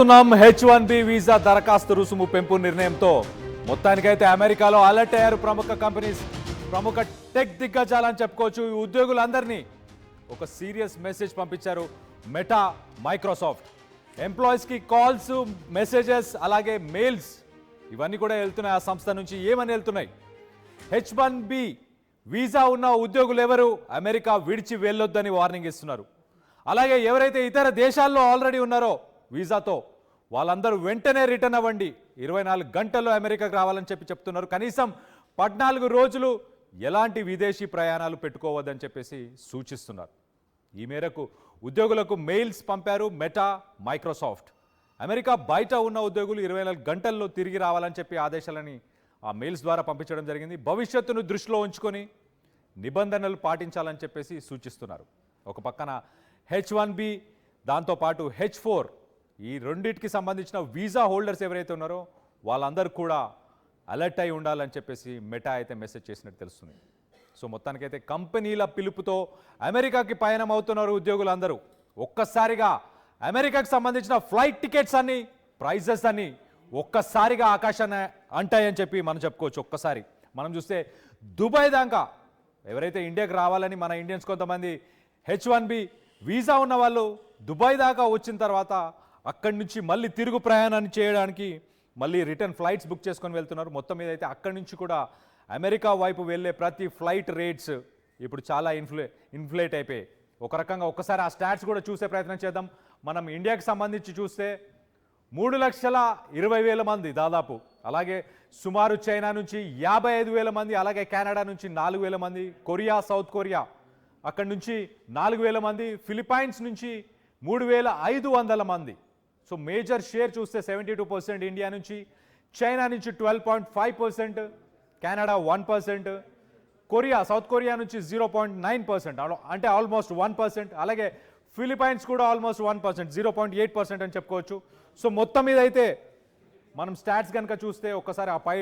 H1B visa దరఖాస్తు రుసుము పెంపు నిర్ణయంతో మొత్తానికైతే అమెరికాలో అలర్ట్ అయ్యారు ప్రముఖ కంపెనీస్, ప్రముఖ టెక్ దిగ్గజాలని చెప్పుకోవచ్చు. ఈ ఉద్యోగులందరినీ ఒక సీరియస్ మెసేజ్ పంపించారు మెటా, మైక్రోసాఫ్ట్. ఎంప్లాయీస్కి కాల్స్, మెసేజెస్, అలాగే మెయిల్స్ ఇవన్నీ కూడా వెళ్తున్నాయి ఆ సంస్థ నుంచి. ఏమని వెళ్తున్నాయి? H1B వీసా ఉన్న ఉద్యోగులు ఎవరు అమెరికా విడిచి వెళ్ళొద్దని వార్నింగ్ ఇస్తున్నారు. అలాగే ఎవరైతే ఇతర దేశాల్లో ఆల్రెడీ ఉన్నారో వీసాతో వాళ్ళందరూ వెంటనే రిటర్న్ అవ్వండి, 24 గంటల్లో అమెరికాకు రావాలని చెప్తున్నారు. కనీసం 14 రోజులు ఎలాంటి విదేశీ ప్రయాణాలు పెట్టుకోవద్దని చెప్పేసి సూచిస్తున్నారు. ఈ మేరకు ఉద్యోగులకు మెయిల్స్ పంపారు మెటా, మైక్రోసాఫ్ట్. అమెరికా బయట ఉన్న ఉద్యోగులు 24 గంటల్లో తిరిగి రావాలని చెప్పి ఆదేశాలని ఆ మెయిల్స్ ద్వారా పంపించడం జరిగింది. భవిష్యత్తును దృష్టిలో ఉంచుకొని నిబంధనలు పాటించాలని చెప్పేసి సూచిస్తున్నారు. ఒక పక్కన H1B, దాంతోపాటు H4, ఈ రెండింటికి సంబంధించిన వీసా హోల్డర్స్ ఎవరైతే ఉన్నారో వాళ్ళందరూ కూడా అలర్ట్ అయి ఉండాలని చెప్పేసి మెటా అయితే మెసేజ్ చేసినట్టు తెలుస్తుంది. సో మొత్తానికైతే కంపెనీల పిలుపుతో అమెరికాకి పయనం అవుతున్నారు ఉద్యోగులందరూ. ఒక్కసారిగా అమెరికాకి సంబంధించిన ఫ్లైట్ టికెట్స్ అన్ని, ప్రైజెస్ అన్ని ఒక్కసారిగా ఆకాశాన్ని అంటాయని చెప్పి మనం చెప్పుకోవచ్చు. ఒక్కసారి మనం చూస్తే దుబాయ్ దాకా ఎవరైతే ఇండియాకి రావాలని మన ఇండియన్స్ కొంతమంది H1B వీసా ఉన్న వాళ్ళు దుబాయ్ దాకా వచ్చిన తర్వాత అక్కడి నుంచి మళ్ళీ తిరుగు ప్రయాణాన్ని చేయడానికి మళ్ళీ రిటర్న్ ఫ్లైట్స్ బుక్ చేసుకొని వెళ్తున్నారు. మొత్తం మీద అయితే అక్కడి నుంచి కూడా అమెరికా వైపు వెళ్ళే ప్రతి ఫ్లైట్ రేట్స్ ఇప్పుడు చాలా ఇన్ఫ్లేట్ అయిపోయాయి. ఒక రకంగా ఒక్కసారి ఆ స్టాట్స్ కూడా చూసే ప్రయత్నం చేద్దాం. మనం ఇండియాకి సంబంధించి చూస్తే 3,20,000 మంది దాదాపు, అలాగే సుమారు చైనా నుంచి 55,000 మంది, అలాగే కెనడా నుంచి 4,000 మంది, కొరియా, సౌత్ కొరియా అక్కడి నుంచి 4,000 మంది, ఫిలిప్పైన్స్ నుంచి 3,500 మంది. సో మేజర్ షేర్ చూస్తే 72% ఇండియా నుంచి, చైనా నుంచి 12.5%, కెనడా 1%, కొరియా, సౌత్ కొరియా నుంచి 0.9%, అంటే ఆల్మోస్ట్ 1%, అలాగే ఫిలిప్పైన్స్ కూడా ఆల్మోస్ట్ 1%, 0.8% అని చెప్పుకోవచ్చు. సో మొత్తం మీద అయితే మనం స్టాట్స్ కనుక చూస్తే ఒక్కసారి ఆ పై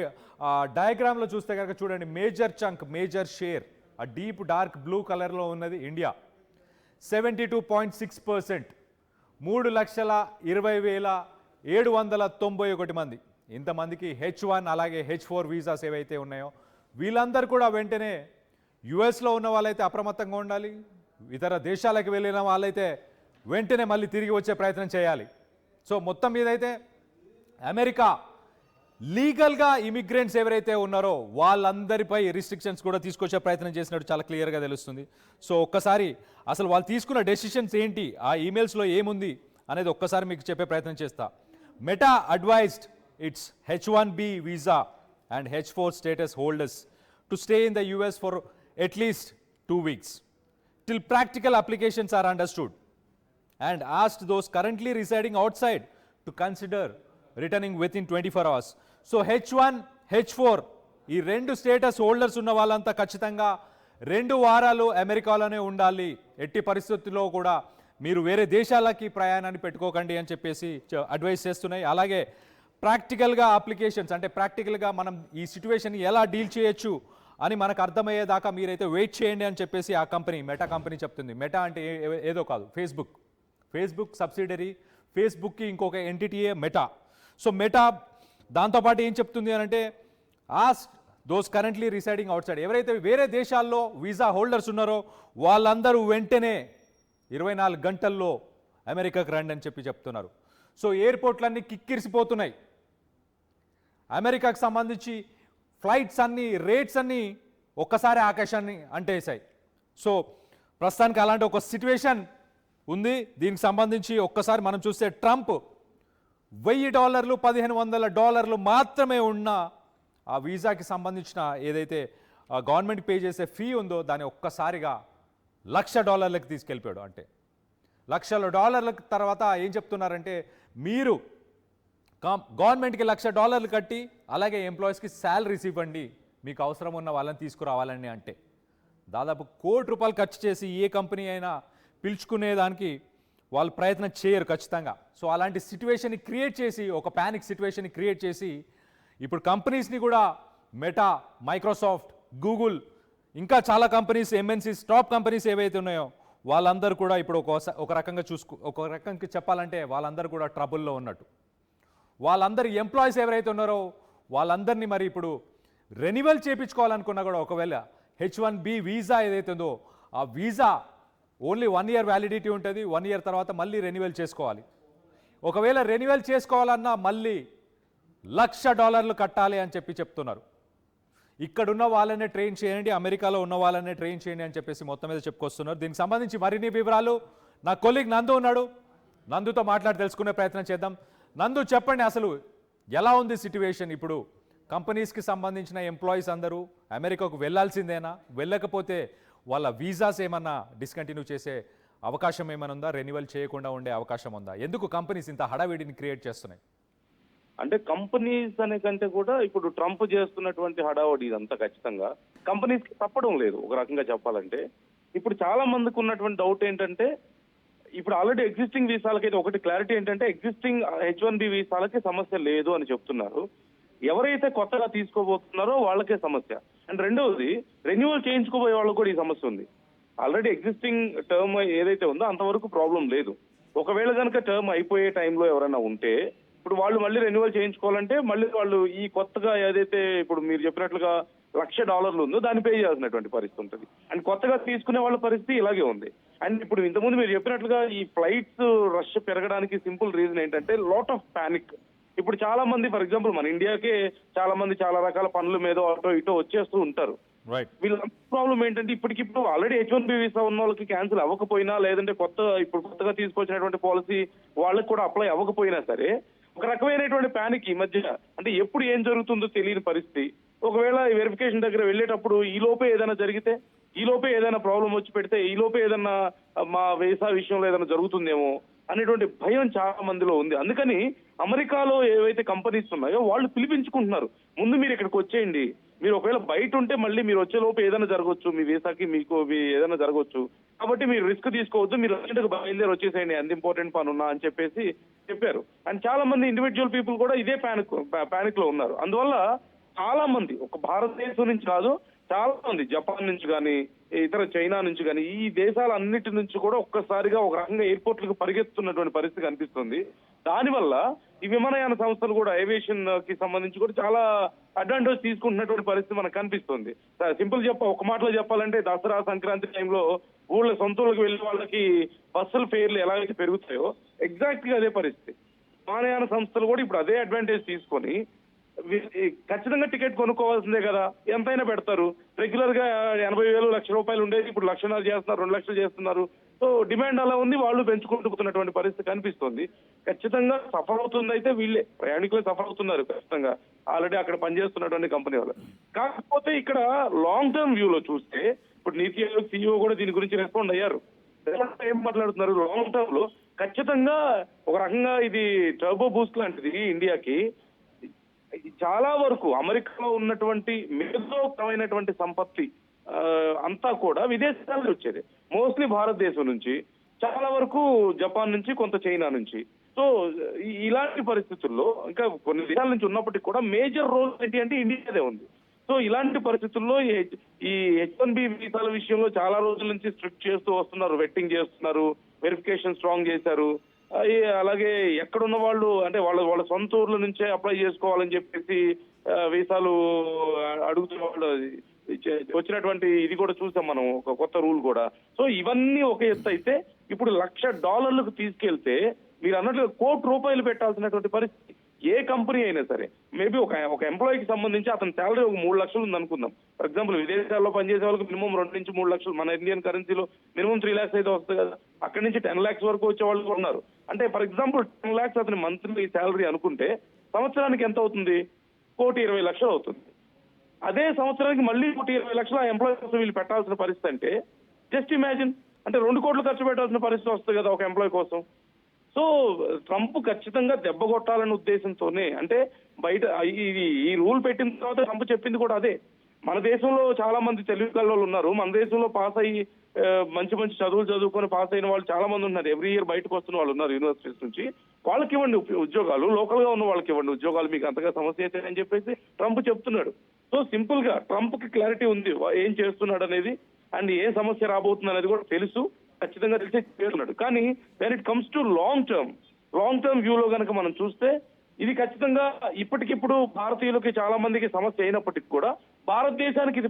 డయాగ్రామ్లో చూస్తే కనుక చూడండి, మేజర్ చంక్, మేజర్ షేర్ ఆ డీప్ డార్క్ బ్లూ కలర్లో ఉన్నది ఇండియా 72.6%, 3,20,791 మంది. ఇంతమందికి H1 అలాగే H4 వీసాస్ ఏవైతే ఉన్నాయో వీళ్ళందరూ కూడా వెంటనే యుఎస్లో ఉన్న వాళ్ళైతే అప్రమత్తంగా ఉండాలి, ఇతర దేశాలకు వెళ్ళిన వాళ్ళైతే వెంటనే మళ్ళీ తిరిగి వచ్చే ప్రయత్నం చేయాలి. సో మొత్తం మీద అయితే అమెరికా లీగల్గా ఇమిగ్రెంట్స్ ఎవరైతే ఉన్నారో వాళ్ళందరిపై రిస్ట్రిక్షన్స్ కూడా తీసుకొచ్చే ప్రయత్నం చేసినట్టు చాలా క్లియర్గా తెలుస్తుంది. సో ఒక్కసారి అసలు వాళ్ళు తీసుకున్న డెసిషన్స్ ఏంటి, ఆ ఈమెయిల్స్లో ఏముంది అనేది ఒక్కసారి మీకు చెప్పే ప్రయత్నం చేస్తా. Meta advised it's H1B visa and H4 status holders to stay in the US for at least 2 weeks till practical applications are understood and asked those currently residing outside to consider returning within 24 hours. So H1, H4 ఈ రెండు status holders ఉన్న వాళ్ళంతా ఖచ్చితంగా 2 వారాలు అమెరికాలోనే ఉండాలి, ఎట్టి పరిస్థితుల్లో కూడా మీరు వేరే దేశాలకి ప్రయాణాన్ని పెట్టుకోకండి అని చెప్పేసి అడ్వైస్ చేస్తున్నాయి. అలాగే ప్రాక్టికల్గా అప్లికేషన్స్, అంటే ప్రాక్టికల్గా మనం ఈ సిచ్యువేషన్ ఎలా డీల్ చేయొచ్చు అని మనకు అర్థమయ్యేదాకా మీరైతే వెయిట్ చేయండి అని చెప్పేసి ఆ కంపెనీ, మెటా కంపెనీ చెప్తుంది. మెటా అంటే ఏదో కాదు, ఫేస్బుక్ సబ్సిడరీ, ఫేస్బుక్కి ఇంకొక ఎంటిటీయే మెటా. సో మెటా దాంతోపాటు ఏం చెప్తుంది అని అంటే, ask those currently residing out side, ఎవరైతే వేరే దేశాల్లో వీసా హోల్డర్స్ ఉన్నారో వాళ్ళందరూ వెంటనే 24 గంటల్లో అమెరికాకు రండి అని చెప్తున్నారు. సో ఎయిర్పోర్ట్లన్నీ కిక్కిరిసిపోతున్నాయి. అమెరికాకు సంబంధించి ఫ్లైట్స్ అన్నీ, రేట్స్ అన్నీ ఒక్కసారి ఆకాశాన్ని అంటేసాయి. సో ప్రస్తుతానికి అలాంటి ఒక సిచ్యువేషన్ ఉంది. దీనికి సంబంధించి ఒక్కసారి మనం చూస్తే ట్రంప్ $1,000, $1,500 మాత్రమే ఉన్న ఆ వీసాకి సంబంధించిన ఏదైతే గవర్నమెంట్ పే చేసే ఫీ ఉందో దాన్ని ఒక్కసారిగా $1,00,000 తీసుకెళ్ళిపోయాడు. అంటే $1,00,000 తర్వాత ఏం చెప్తున్నారంటే, మీరు గవర్నమెంట్కి $1,00,000 కట్టి అలాగే ఎంప్లాయీస్కి శాలరీస్ ఇవ్వండి, మీకు అవసరం ఉన్న వాళ్ళని తీసుకురావాలని. అంటే దాదాపు ₹1 కోటి ఖర్చు చేసి ఏ కంపెనీ అయినా పిలుచుకునేదానికి వాళ్ళు ప్రయత్నం చేయరు ఖచ్చితంగా. సో అలాంటి సిచ్యువేషన్ని క్రియేట్ చేసి, ఒక ప్యానిక్ సిచ్యువేషన్ని క్రియేట్ చేసి ఇప్పుడు కంపెనీస్ని కూడా మెటా, మైక్రోసాఫ్ట్, గూగుల్, ఇంకా చాలా కంపెనీస్, MNCs, టాప్ కంపెనీస్ ఏవైతే ఉన్నాయో వాళ్ళందరూ కూడా ఇప్పుడు ఒక రకంగా ఒక రకంగా చెప్పాలంటే వాళ్ళందరూ కూడా ట్రబుల్లో ఉన్నట్టు. వాళ్ళందరి ఎంప్లాయీస్ ఎవరైతే ఉన్నారో వాళ్ళందరినీ మరి ఇప్పుడు రెన్యువల్ చేయించుకోవాలనుకున్నా కూడా ఒకవేళ H1B వీసా ఏదైతే ఉందో ఆ వీసా ఓన్లీ 1 year వ్యాలిడిటీ ఉంటుంది. 1 year తర్వాత మళ్ళీ రెన్యువల్ చేసుకోవాలి. ఒకవేళ రెన్యువల్ చేసుకోవాలన్నా మళ్ళీ $1,00,000 కట్టాలి అని చెప్తున్నారు. ఇక్కడున్న వాళ్ళనే ట్రైన్ చేయండి, అమెరికాలో ఉన్న వాళ్ళనే ట్రైన్ చేయండి అని చెప్పేసి మొత్తం మీద చెప్పుకొస్తున్నారు. దీనికి సంబంధించి మరిన్ని వివరాలు నా కొలీగ్ నందు ఉన్నాడు, నందుతో మాట్లాడి తెలుసుకునే ప్రయత్నం చేద్దాం. నందు, చెప్పండి అసలు ఎలా ఉంది సిట్యువేషన్? ఇప్పుడు కంపెనీస్కి సంబంధించిన ఎంప్లాయీస్ అందరూ అమెరికాకు వెళ్ళాల్సిందేనా? వెళ్ళకపోతే వాళ్ళ వీసాస్ ఏమన్నా డిస్కంటిన్యూ చేసే అవకాశం ఏమైనా ఉందా? రెన్యువల్ చేయకుండా ఉండే అవకాశం ఉందా? ఎందుకు కంపెనీస్ ఇంత హడావిడిని క్రియేట్ చేస్తున్నాయి? అంటే కంపెనీస్ అనే కంటే కూడా ఇప్పుడు ట్రంప్ చేస్తున్నటువంటి హడావడి ఇదంతా ఖచ్చితంగా కంపెనీస్ కి తప్పడం లేదు. ఒక రకంగా చెప్పాలంటే ఇప్పుడు చాలా మందికి ఉన్నటువంటి డౌట్ ఏంటంటే, ఇప్పుడు ఆల్రెడీ ఎగ్జిస్టింగ్ వీసాలకైతే ఒకటి క్లారిటీ ఏంటంటే, ఎగ్జిస్టింగ్ H1B వీసాలకి సమస్య లేదు అని చెప్తున్నారు. ఎవరైతే కొత్తగా తీసుకోబోతున్నారో వాళ్ళకే సమస్య. అండ్ రెండవది, రెన్యువల్ చేయించుకోబోయే వాళ్ళకి కూడా ఈ సమస్య ఉంది. ఆల్రెడీ ఎగ్జిస్టింగ్ టర్మ్ ఏదైతే ఉందో అంతవరకు ప్రాబ్లం లేదు. ఒకవేళ కనుక టర్మ్ అయిపోయే టైంలో ఎవరైనా ఉంటే ఇప్పుడు వాళ్ళు మళ్ళీ రెన్యువల్ చేయించుకోవాలంటే మళ్ళీ వాళ్ళు ఈ కొత్తగా ఏదైతే ఇప్పుడు మీరు చెప్పినట్లుగా $1,00,000 ఉందో దాన్ని పే చేయాల్సినటువంటి పరిస్థితి ఉంటుంది. అండ్ కొత్తగా తీసుకునే వాళ్ళ పరిస్థితి ఇలాగే ఉంది. అండ్ ఇప్పుడు ఇంతకుముందు మీరు చెప్పినట్లుగా ఈ ఫ్లైట్స్ రష్ పెరగడానికి సింపుల్ రీజన్ ఏంటంటే లాట్ ఆఫ్ పానిక్. ఇప్పుడు చాలా మంది ఫర్ ఎగ్జాంపుల్ మన ఇండియాకే చాలా మంది చాలా రకాల పనుల మీద అటో ఇటో వచ్చేస్తూ ఉంటారు. వీళ్ళ ప్రాబ్లం ఏంటంటే ఇప్పటికిప్పుడు ఆల్రెడీ H1B వీసా ఉన్న వాళ్ళకి క్యాన్సిల్ అవ్వకపోయినా, లేదంటే ఇప్పుడు కొత్తగా తీసుకొచ్చినటువంటి పాలసీ వాళ్ళకి కూడా అప్లై అవ్వకపోయినా సరే ఒక రకమైనటువంటి ప్యానిక్ ఈ మధ్య. అంటే ఎప్పుడు ఏం జరుగుతుందో తెలియని పరిస్థితి. ఒకవేళ వెరిఫికేషన్ దగ్గర వెళ్ళేటప్పుడు ఈ లోపే ఏదైనా జరిగితే, ఈ లోపే ఏదైనా ప్రాబ్లం వచ్చి పెడితే, ఈ లోపే ఏదైనా మా వీసా విషయంలో ఏదైనా జరుగుతుందేమో అనేటువంటి భయం చాలా మందిలో ఉంది. అందుకని అమెరికాలో ఏవైతే కంపెనీస్ ఉన్నాయో వాళ్ళు పిలిపించుకుంటున్నారు, ముందు మీరు ఇక్కడికి వచ్చేయండి, మీరు ఒకవేళ బయట ఉంటే మళ్ళీ మీరు వచ్చే లోపు ఏదైనా జరగవచ్చు, మీ వీసాకి మీకు ఏదైనా జరగవచ్చు, కాబట్టి మీరు రిస్క్ తీసుకోవద్దు, మీరు అర్జెంట్గా బయలుదేరి వచ్చేసేయండి, అంత ఇంపార్టెంట్ పని ఉన్నా అని చెప్పారు. అండ్ చాలా మంది ఇండివిజువల్ పీపుల్ కూడా ఇదే పానిక్ లో ఉన్నారు. అందువల్ల చాలా మంది ఒక భారతదేశం నుంచి కాదు, చాలా మంది జపాన్ నుంచి కానీ ఇతర చైనా నుంచి కానీ ఈ దేశాలన్నిటి నుంచి కూడా ఒక్కసారిగా ఒక రకంగా ఎయిర్పోర్ట్లకు పరిగెత్తున్నటువంటి పరిస్థితి కనిపిస్తుంది. దానివల్ల ఈ విమానయాన సంస్థలు కూడా ఏవియేషన్ కి సంబంధించి కూడా చాలా అడ్వాంటేజ్ తీసుకుంటున్నటువంటి పరిస్థితి మనకు కనిపిస్తుంది. సింపుల్ ఒక మాటలో చెప్పాలంటే దసరా సంక్రాంతి టైంలో సొంత ఊళ్ళకి వెళ్ళే వాళ్ళకి బస్సుల ఫేర్లు ఎలాగైతే పెరుగుతాయో ఎగ్జాక్ట్ గా అదే పరిస్థితి. విమానయాన సంస్థలు కూడా ఇప్పుడు అదే అడ్వాంటేజ్ తీసుకొని ఖచ్చితంగా టికెట్ కొనుక్కోవాల్సిందే కదా, ఎంతైనా పెడతారు. రెగ్యులర్ గా 80,000 ₹1,00,000 ఉండేది ఇప్పుడు 1,50,000 చేస్తున్నారు, 2,00,000 చేస్తున్నారు. సో డిమాండ్ అలా ఉంది, వాళ్ళు పెంచుకుంటున్నటువంటి పరిస్థితి కనిపిస్తుంది. ఖచ్చితంగా సఫర్ అవుతుంది అయితే వీళ్ళే ప్రయాణికులే సఫర్ అవుతున్నారు ఖచ్చితంగా, ఆల్రెడీ అక్కడ పనిచేస్తున్నటువంటి కంపెనీ వాళ్ళు. కాకపోతే ఇక్కడ లాంగ్ టర్మ్ వ్యూలో చూస్తే ఇప్పుడు నీతి ఆయోగ్ CEO కూడా దీని గురించి రెస్పాండ్ అయ్యారు. ఏం మాట్లాడుతున్నారు, లాంగ్ టర్మ్ లో ఖచ్చితంగా ఒక రకంగా ఇది టర్బో బూస్ట్ లాంటిది ఇండియాకి. చాలా వరకు అమెరికాలో ఉన్నటువంటి మేధోపరమైనటువంటి సంపత్తి అంతా కూడా విదేశాల నుంచి వచ్చేది, మోస్ట్లీ భారతదేశం నుంచి, చాలా వరకు జపాన్ నుంచి, కొంత చైనా నుంచి. సో ఇలాంటి పరిస్థితుల్లో ఇంకా కొన్ని దేశాల నుంచి ఉన్నప్పటికీ కూడా మేజర్ రోల్ ఏంటి అంటే ఇండియాదే ఉంది. సో ఇలాంటి పరిస్థితుల్లో ఈ H1B వీసాల విషయంలో చాలా రోజుల నుంచి స్ట్రిక్ట్ చేస్తూ వస్తున్నారు, వెట్టింగ్ చేస్తున్నారు, వెరిఫికేషన్ స్ట్రాంగ్ చేశారు. అలాగే ఎక్కడున్న వాళ్ళు అంటే వాళ్ళ సొంత ఊర్ల నుంచే అప్లై చేసుకోవాలని చెప్పేసి వీసాలు అడుగుతున్న వాళ్ళు వచ్చినటువంటి ఇది కూడా చూసాం మనం, ఒక కొత్త రూల్ కూడా. సో ఇవన్నీ ఒక ఎత్తు అయితే ఇప్పుడు $1,00,000 తీసుకెళ్తే మీరు అన్నట్లుగా ₹1,00,00,000 పెట్టాల్సినటువంటి పరిస్థితి. ఏ కంపెనీ అయినా సరే మేబీ ఒక ఎంప్లాయీకి సంబంధించి అతని శాలరీ ఒక 3 లక్షలు ఉంది అనుకుందాం. ఫర్ ఎగ్జాంపుల్ విదేశాల్లో పనిచేసే వాళ్ళకి మినిమం 2 నుంచి 3 లక్షలు, మన ఇండియన్ కరెన్సీలో మినిమం 3 lakhs అయితే వస్తుంది కదా. అక్కడి నుంచి 10 lakhs వరకు వచ్చే వాళ్ళు ఉన్నారు. అంటే ఫర్ ఎగ్జాంపుల్ 10 lakhs అతని మంత్లీ శాలరీ అనుకుంటే సంవత్సరానికి ఎంత అవుతుంది, ₹1,20,00,000 అవుతుంది. అదే సంవత్సరానికి మళ్ళీ ₹1,20,00,000 ఆ ఎంప్లాయీ కోసం వీళ్ళు పెట్టాల్సిన పరిస్థితి అంటే జస్ట్ ఇమాజిన్, అంటే 2 కోట్లు ఖర్చు పెట్టాల్సిన పరిస్థితి వస్తుంది కదా ఒక ఎంప్లాయీ కోసం. సో ట్రంప్ ఖచ్చితంగా దెబ్బ కొట్టాలనే ఉద్దేశంతోనే, అంటే బయట ఈ రూల్ పెట్టిన తర్వాత ట్రంప్ చెప్పింది కూడా అదే. మన దేశంలో చాలా మంది తెలుగు కళ్ళోళ్ళు ఉన్నారు, మన దేశంలో పాస్ అయ్యి మంచి మంచి చదువులు చదువుకొని పాస్ అయిన వాళ్ళు చాలా మంది ఉన్నారు, ఎవ్రీ ఇయర్ బయటకు వస్తున్న వాళ్ళు ఉన్నారు యూనివర్సిటీస్ నుంచి. వాళ్ళకి ఇవ్వండి ఉద్యోగాలు, లోకల్ గా ఉన్న వాళ్ళకి ఇవ్వండి ఉద్యోగాలు, మీకు అంతగా సమస్య అయితే అని చెప్పేసి ట్రంప్ చెప్తున్నాడు. సో సింపుల్ గా ట్రంప్ కి క్లారిటీ ఉంది ఏం చేస్తున్నాడు అనేది, అండ్ ఏ సమస్య రాబోతుంది అనేది కూడా తెలుసు. ఖచ్చితంగా రీసెర్చ్ చేస్తున్నాడు. కానీ when it comes to long term వ్యూలో కనుక మనం చూస్తే ఇది ఖచ్చితంగా ఇప్పటికిప్పుడు భారతీయులకి చాలా మందికి సమస్య అయినప్పటికీ కూడా భారతదేశానికి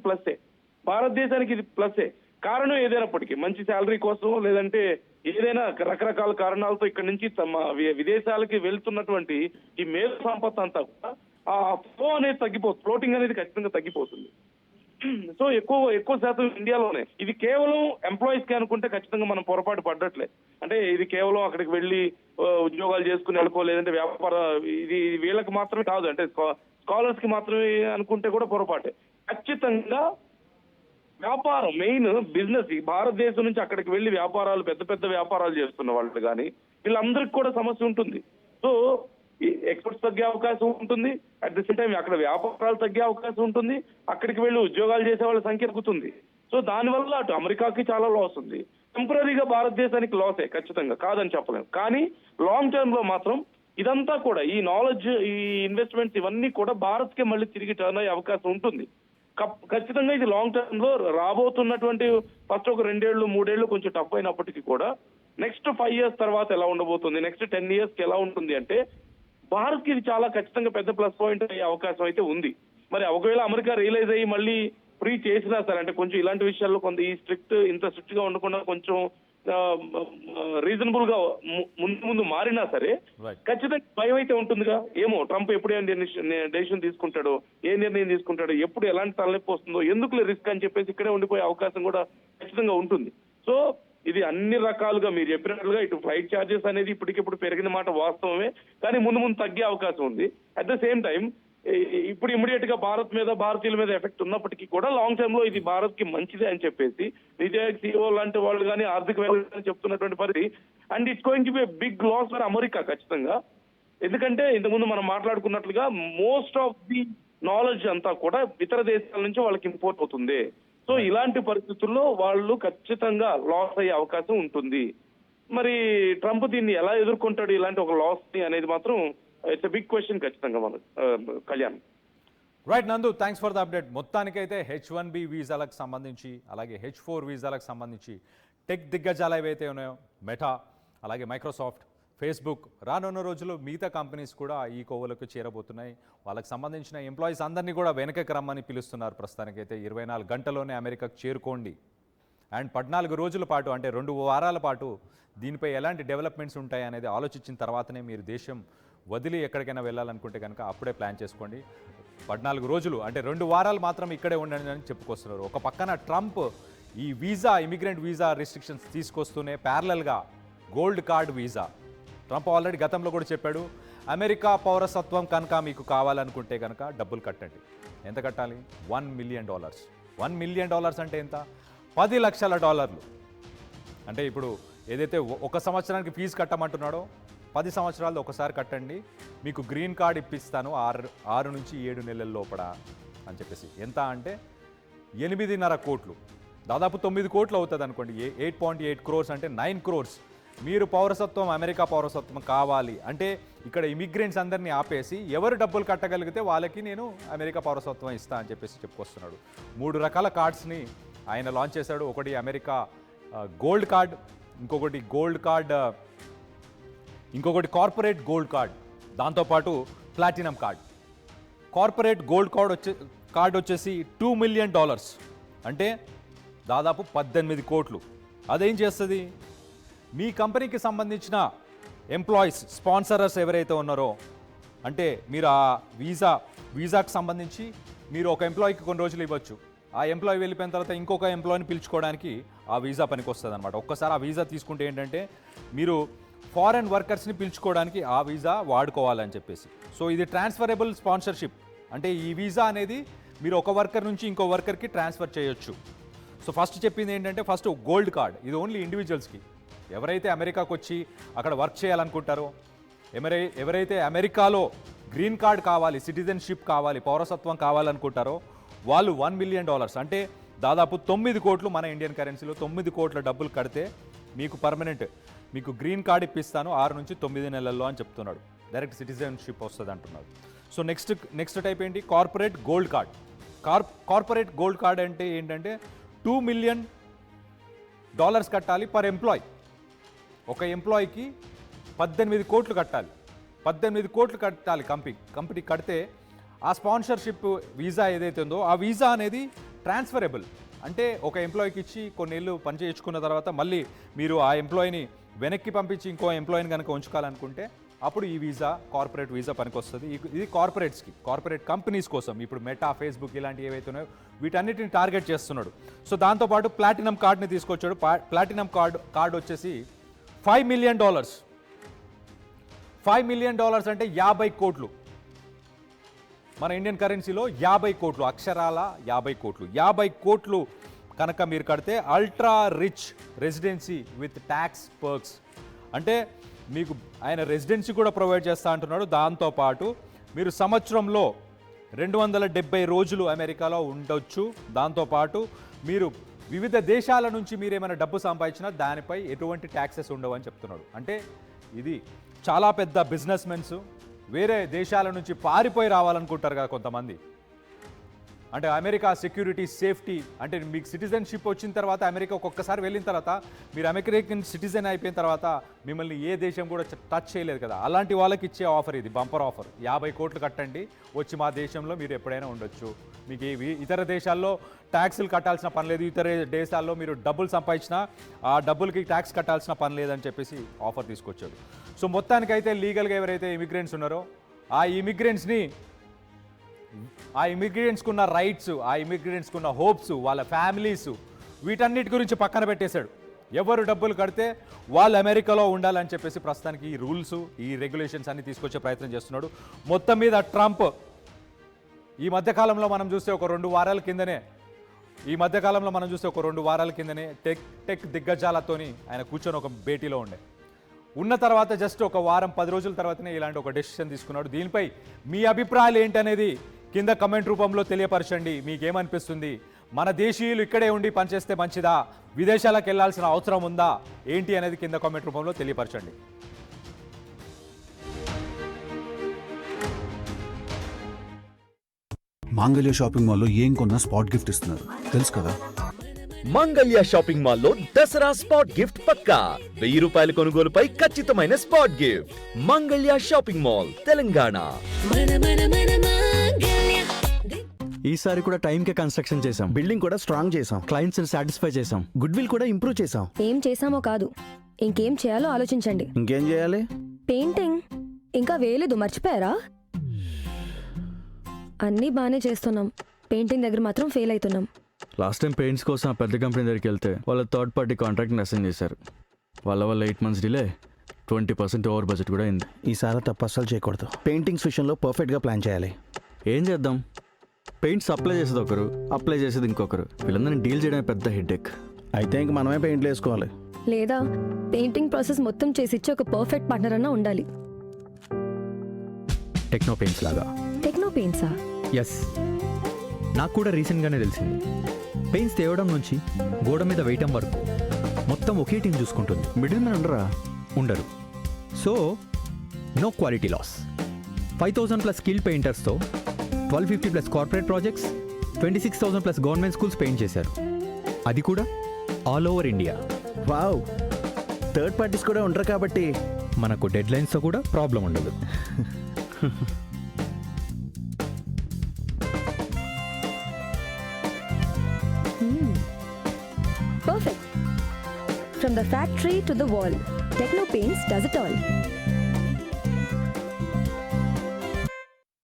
ఇది ప్లస్సే. కారణం ఏదైనప్పటికీ మంచి శాలరీ కోసం లేదంటే ఏదైనా రకరకాల కారణాలతో ఇక్కడ నుంచి తమ విదేశాలకి వెళ్తున్నటువంటి ఈ మేధో సంపత్తి అంతా కూడా ఆ ఫ్లో అనేది ఫ్లోటింగ్ అనేది ఖచ్చితంగా తగ్గిపోతుంది. సో ఎక్కువ శాతం ఇండియాలోనే. ఇది కేవలం ఎంప్లాయీస్ కి అనుకుంటే ఖచ్చితంగా మనం పొరపాటు పడ్డట్లే. అంటే ఇది కేవలం అక్కడికి వెళ్ళి ఉద్యోగాలు చేసుకుని వెళ్ళిపోలేదంటే వ్యాపార ఇది వీళ్ళకి మాత్రమే కాదు, అంటే స్కాలర్స్ కి మాత్రమే అనుకుంటే కూడా పొరపాటే. ఖచ్చితంగా వ్యాపారం మెయిన్ బిజినెస్ భారతదేశం నుంచి అక్కడికి వెళ్ళి పెద్ద పెద్ద వ్యాపారాలు చేస్తున్న వాళ్ళు కానీ వీళ్ళందరికీ కూడా సమస్య ఉంటుంది. సో ఎక్స్పోర్ట్స్ తగ్గే అవకాశం ఉంటుంది, అట్ ది సేమ్ టైం అక్కడ వ్యాపారాలు తగ్గే అవకాశం ఉంటుంది, అక్కడికి వెళ్ళి ఉద్యోగాలు చేసే వాళ్ళ సంఖ్య తగ్గుతుంది. సో దానివల్ల అటు అమెరికాకి చాలా లాస్ ఉంది, టెంపరీగా భారతదేశానికి లాసే ఖచ్చితంగా, కాదని చెప్పలేము. కానీ లాంగ్ టర్మ్ లో మాత్రం ఇదంతా కూడా ఈ నాలెడ్జ్ ఈ ఇన్వెస్ట్మెంట్స్ ఇవన్నీ కూడా భారత్ కే మళ్ళీ తిరిగి టర్న్ అయ్యే అవకాశం ఉంటుంది. ఖచ్చితంగా ఇది లాంగ్ టర్మ్ లో రాబోతున్నటువంటి ఫస్ట్ ఒక 2 ఏళ్ళు 3 ఏళ్ళు కొంచెం టఫ్ అయినప్పటికీ కూడా నెక్స్ట్ 5 years తర్వాత ఎలా ఉండబోతుంది, నెక్స్ట్ 10 years కి ఎలా ఉంటుంది అంటే భారత్ కి ఇది చాలా ఖచ్చితంగా పెద్ద ప్లస్ పాయింట్ అయ్యే అవకాశం అయితే ఉంది. మరి ఒకవేళ అమెరికా రియలైజ్ అయ్యి మళ్ళీ ఫ్రీ చేసినా సరే, అంటే కొంచెం ఇలాంటి విషయాల్లో కొంత ఈ ఇంత స్ట్రిక్ట్ గా ఉండకుండా కొంచెం రీజనబుల్ గా ముందు మారినా సరే ఖచ్చితంగా భయం అయితే ఉంటుందిగా. ఏమో ట్రంప్ ఎప్పుడు డెసిషన్ తీసుకుంటాడో, ఏ నిర్ణయం తీసుకుంటాడో, ఎప్పుడు ఎలాంటి తలనొప్పి వస్తుందో, ఎందుకులే రిస్క్ అని చెప్పేసి ఇక్కడే ఉండిపోయే అవకాశం కూడా ఖచ్చితంగా ఉంటుంది. సో ఇది అన్ని రకాలుగా మీరు చెప్పినట్లుగా ఇటు ఫ్లైట్ ఛార్జెస్ అనేది ఇప్పటికిప్పుడు పెరిగిన మాట వాస్తవమే, కానీ ముందు తగ్గే అవకాశం ఉంది. అట్ ద సేమ్ టైం ఇప్పుడు ఇమీడియట్ గా భారతీయుల మీద ఎఫెక్ట్ ఉన్నప్పటికీ కూడా లాంగ్ టర్మ్ లో ఇది భారత్ కి మంచిదే అని చెప్పేసి నిజ సిఇఓ లాంటి వాళ్ళు కానీ ఆర్థిక వ్యవస్థ చెప్తున్నటువంటి పరిస్థితి. And it's going to be big loss for America ఖచ్చితంగా. ఎందుకంటే ఇంతకుముందు మనం మాట్లాడుకున్నట్లుగా మోస్ట్ ఆఫ్ ది నాలెడ్జ్ అంతా కూడా ఇతర దేశాల నుంచి వాళ్ళకి ఇంపోర్ట్ అవుతుంది. సో ఇలాంటి పరిస్థితుల్లో వాళ్ళు ఖచ్చితంగా లాస్ అయ్యే అవకాశం ఉంటుంది. మరి ట్రంప్ దీన్ని ఎలా ఎదుర్కొంటాడు ఇలాంటి ఒక లాస్ ని అనేది మాత్రం ఇట్స్ బిగ్ క్వశ్చన్ ఖచ్చితంగా మన కళ్యాణ్. రైట్ నందు, థ్యాంక్స్ ఫర్ ద అప్డేట్. మొత్తానికైతే H1B వీసాలకు సంబంధించి అలాగే H4 వీసాలకు సంబంధించి టెక్ దిగ్గజాలు ఏవైతే ఉన్నాయో మెటా, అలాగే మైక్రోసాఫ్ట్, ఫేస్బుక్ రానున్న రోజుల్లో మిగతా కంపెనీస్ కూడా ఈ కోవలకు చేరబోతున్నాయి. వాళ్ళకి సంబంధించిన ఎంప్లాయీస్ అందరినీ కూడా వెనకకి రమ్మని పిలుస్తున్నారు. ప్రస్తుతానికైతే 24 గంటల్లోనే అమెరికాకు చేరుకోండి. అండ్ 14 రోజుల పాటు అంటే 2 వారాల పాటు దీనిపై ఎలాంటి డెవలప్మెంట్స్ ఉంటాయి అనేది ఆలోచించిన తర్వాతనే మీరు దేశం వదిలి ఎక్కడికైనా వెళ్ళాలనుకుంటే కనుక అప్పుడే ప్లాన్ చేసుకోండి. 14 రోజులు అంటే 2 వారాలు మాత్రం ఇక్కడే ఉండండి అని చెప్పుకొస్తున్నారు. ఒక పక్కన ట్రంప్ ఈ ఇమిగ్రెంట్ వీసా రిస్ట్రిక్షన్స్ తీసుకొస్తూనే ప్యారలల్గా gold card visa, Trump already గతంలో కూడా చెప్పాడు, అమెరికా పౌరసత్వం కనుక మీకు కావాలనుకుంటే కనుక డబ్బులు కట్టండి. ఎంత కట్టాలి? $1 million. $1 million అంటే ఎంత? $10 లక్షల. అంటే ఇప్పుడు ఏదైతే 1 సంవత్సరానికి ఫీజు కట్టమంటున్నాడో 10 సంవత్సరాలు ఒకసారి కట్టండి, మీకు గ్రీన్ కార్డ్ ఇప్పిస్తాను 6 నుంచి 7 నెలల లోపల అని చెప్పేసి. ఎంత అంటే 8.5 కోట్లు, దాదాపు 9 కోట్లు అవుతుంది అనుకోండి. 8.8 crores అంటే 9 crores. మీరు అమెరికా పౌరసత్వం కావాలి అంటే ఇక్కడ ఇమిగ్రెంట్స్ అందరినీ ఆపేసి ఎవరు డబ్బులు కట్టగలిగితే వాళ్ళకి నేను అమెరికా పౌరసత్వం ఇస్తా అని చెప్పేసి చెప్పుకొస్తున్నాడు. 3 రకాల కార్డ్స్ని ఆయన లాంచ్ చేశాడు. ఒకటి అమెరికా గోల్డ్ కార్డ్, ఇంకొకటి కార్పొరేట్ గోల్డ్ కార్డ్, దాంతోపాటు platinum card. Corporate gold card వచ్చేసి $2 million అంటే దాదాపు 18 కోట్లు. అదేం చేస్తుంది? మీ కంపెనీకి సంబంధించిన ఎంప్లాయీస్ స్పాన్సరర్స్ ఎవరైతే ఉన్నారో, అంటే మీరు ఆ వీసాకు సంబంధించి మీరు ఒక ఎంప్లాయీకి కొన్ని రోజులు ఇవ్వచ్చు. ఆ ఎంప్లాయీ వెళ్ళిపోయిన తర్వాత ఇంకొక ఎంప్లాయీని పిలుచుకోవడానికి ఆ వీసా పనికి వస్తుంది అనమాట. ఒక్కసారి ఆ వీసా తీసుకుంటే ఏంటంటే మీరు ఫారెన్ వర్కర్స్ని పిలుచుకోవడానికి ఆ వీసా వాడుకోవాలని చెప్పేసి. సో ఇది ట్రాన్స్ఫరబుల్ స్పాన్సర్షిప్, అంటే ఈ వీసా అనేది మీరు ఒక వర్కర్ నుంచి ఇంకో వర్కర్కి ట్రాన్స్ఫర్ చేయొచ్చు. సో ఫస్ట్ చెప్పింది ఏంటంటే ఫస్ట్ గోల్డ్ కార్డ్, ఇది ఓన్లీ ఇండివిజువల్స్కి. ఎవరైతే అమెరికాకు వచ్చి అక్కడ వర్క్ చేయాలనుకుంటారో, ఎవరైతే అమెరికాలో గ్రీన్ కార్డ్ కావాలి, సిటిజన్షిప్ కావాలి, పౌరసత్వం కావాలనుకుంటారో వాళ్ళు $1 million అంటే దాదాపు 9 కోట్లు, మన ఇండియన్ కరెన్సీలో 9 కోట్ల డబ్బులు కడితే మీకు గ్రీన్ కార్డ్ ఇప్పిస్తాను 6 నుంచి 9 నెలల్లో అని చెప్తున్నాడు. డైరెక్ట్ సిటిజన్షిప్ వస్తుంది అంటున్నాడు. సో నెక్స్ట్ టైప్ ఏంటి? Corporate gold card. Corporate gold card అంటే ఏంటంటే $2 million డాలర్స్ కట్టాలి పర్ ఎంప్లాయ్. ఒక ఎంప్లాయీకి 18 కోట్లు కట్టాలి. 18 కోట్లు కట్టాలి కంపెనీ కడితే ఆ స్పాన్సర్షిప్ వీసా ఏదైతే ఉందో ఆ వీసా అనేది ట్రాన్స్ఫరబుల్. అంటే ఒక ఎంప్లాయీకి ఇచ్చి కొన్నేళ్ళు పని చేయించుకున్న తర్వాత మళ్ళీ మీరు ఆ ఎంప్లాయీని వెనక్కి పంపించి ఇంకో ఎంప్లాయీని కనుక ఉంచుకోవాలనుకుంటే అప్పుడు ఈ వీసా కార్పొరేట్ వీసా పనికొస్తుంది. ఇది కార్పొరేట్ కంపెనీస్ కోసం ఇప్పుడు మెటా, ఫేస్బుక్ ఇలాంటివి ఏవైతే ఉన్నాయో వీటన్నిటిని టార్గెట్ చేస్తున్నాడు. సో దాంతోపాటు ప్లాటినం కార్డ్ని తీసుకొచ్చాడు. ప్లాటినం కార్డ్ వచ్చేసి $5 మిలియన్. $5 మిలియన్ అంటే 50 కోట్లు. మన ఇండియన్ కరెన్సీలో 50 కోట్లు, అక్షరాల 50 కోట్లు. 50 కోట్లు కనుక మీరు కడితే ultra rich residency with tax perks, అంటే మీకు ఆయన రెసిడెన్సీ కూడా ప్రొవైడ్ చేస్తా అంటున్నాడు. దాంతోపాటు మీరు సంవత్సరంలో 270 రోజులు అమెరికాలో ఉండొచ్చు. దాంతోపాటు మీరు వివిధ దేశాల నుంచి మీరు ఏమైనా డబ్బు సంపాదించినా దానిపై ఎటువంటి ట్యాక్సెస్ ఉండవు అని చెప్తున్నాడు. అంటే ఇది చాలా పెద్ద బిజినెస్ మెన్స్ వేరే దేశాల నుంచి పారిపోయి రావాలనుకుంటారు కదా కొంతమంది. అంటే అమెరికా సెక్యూరిటీ, సేఫ్టీ, అంటే మీకు సిటిజన్షిప్ వచ్చిన తర్వాత అమెరికా ఒక్కొక్కసారి వెళ్ళిన తర్వాత మీరు అమెరికన్ సిటిజన్ అయిపోయిన తర్వాత మిమ్మల్ని ఏ దేశం కూడా టచ్ చేయలేదు కదా, అలాంటి వాళ్ళకి ఇచ్చే ఆఫర్ ఇది, బంపర్ ఆఫర్. 50 కోట్లు కట్టండి, వచ్చి మా దేశంలో మీరు ఎప్పుడైనా ఉండొచ్చు. మీకు ఇతర దేశాల్లో ట్యాక్సులు కట్టాల్సిన పని లేదు, ఇతర దేశాల్లో మీరు డబ్బులు సంపాదించినా ఆ డబ్బులకి ట్యాక్స్ కట్టాల్సిన పని లేదని చెప్పేసి ఆఫర్ తీసుకొచ్చాడు. సో మొత్తానికైతే లీగల్గా ఎవరైతే ఇమిగ్రెంట్స్ ఉన్నారో ఆ ఇమిగ్రెంట్స్కి ఉన్న రైట్స్, ఆ ఇమిగ్రెంట్స్కి ఉన్న హోప్స్, వాళ్ళ ఫ్యామిలీస్, వీటన్నిటి గురించి పక్కన పెట్టేశాడు. ఎవరు డబ్బులు కడితే వాళ్ళు అమెరికాలో ఉండాలని చెప్పేసి ప్రస్తుతానికి ఈ రూల్స్, ఈ రెగ్యులేషన్స్ అన్ని తీసుకొచ్చే ప్రయత్నం చేస్తున్నాడు. మొత్తం మీద ట్రంప్ ఈ మధ్యకాలంలో మనం చూస్తే ఒక 2 వారాల కిందనే టెక్ దిగ్గజాలతోని ఆయన కూర్చొని ఒక భేటీలో ఉన్న తర్వాత జస్ట్ ఒక వారం 10 రోజుల తర్వాతనే ఇలాంటి ఒక డెసిషన్ తీసుకున్నాడు. దీనిపై మీ అభిప్రాయాలు ఏంటనేది కింద కమెంట్ రూపంలో తెలియపరచండి. మీకేమనిపిస్తుంది? మన దేశీయులు ఇక్కడే ఉండి పనిచేస్తే మంచిదా, విదేశాలకు వెళ్ళాల్సిన అవసరం ఉందా ఏంటి అనేది కింద కామెంట్ రూపంలో తెలియపరచండి. మాంగళ్య షాపింగ్ మాల్లో ఏం కొన్నా స్పాట్ గిఫ్ట్ ఇస్తున్నారు తెలుసు కదా. మంగళ్య షాపింగ్ మాల్లో దసరా స్పాట్ గిఫ్ట్ పక్కా. 1000 రూపాయల కొనుగోలుపై ఖచ్చితమైన spot gift. Mangalya shopping mall, Telangana. ఈసారి కూడా టైంకే కన్స్ట్రక్షన్ చేసాం, బిల్డింగ్ కూడా స్ట్రాంగ్ చేసాం, క్లయింట్స్ సాటిస్ఫై చేసాం, గుడ్ విల్ కూడా ఇంప్రూవ్ చేసాం. ఏం చేసామో కాదు, ఇంకేం చేయాలో ఆలోచించండి. ఇంకేం చేయాలి? పెయింటింగ్ ఇంకా వేయలేదు, మర్చిపోయారా? అన్నీ బాగానే చేస్తున్నాం, పెయింటింగ్ దగ్గర మాత్రం ఫెయిల్ అవుతున్నాం. లాస్ట్ టైం పెయింట్స్ కోసం ఆ పెద్ద కంపెనీ దగ్గరికి వెళ్తే వాళ్ళ థర్డ్ పార్టీ కాంట్రాక్ట్ని అసైన్ చేశారు. వాళ్ళ 8 months డిలే, 20% ఓవర్ బడ్జెట్ కూడా అయింది. ఈసారి తప్పు అస్సలు చేయకూడదు. పెయింటింగ్స్ విషయంలో పర్ఫెక్ట్గా ప్లాన్ చేయాలి. ఏం చేద్దాం, పెయింట్స్ అప్లై చేసేది ఒకరు, అప్లై చేసేది ఇంకొకరు, వీళ్ళందరినీ డీల్ చేయడమే పెద్ద హెడేక్. అయితే ఇంక మనమే పెయింట్లు వేసుకోవాలి. లేదా పెయింటింగ్ ప్రాసెస్ మొత్తం చేసిచ్చే ఒక పర్ఫెక్ట్ పార్ట్నర్ అన్నా ఉండాలి. టెక్నో పెయింట్స్ లాగా. టెక్నో పెయింట్సా? ఎస్, నాకు కూడా రీసెంట్గానే తెలిసింది. పెయింట్స్ తేవడం నుంచి గోడ మీద వేయటం వరకు మొత్తం ఒకే టీం చూసుకుంటుంది. మిడిల్ మ్యాన్ ఉండరు. So no quality loss. 5,000+ skill పెయింటర్స్తో 1,250+ corporate projects, 26,000+ government schools paint చేశారు. అది కూడా all over India. Wow, third parties కూడా ఉంటారు కాబట్టి మనకు డెడ్ లైన్స్తో కూడా ప్రాబ్లం ఉండదు. Perfect. From the factory to the wall, Techno Paints does it all.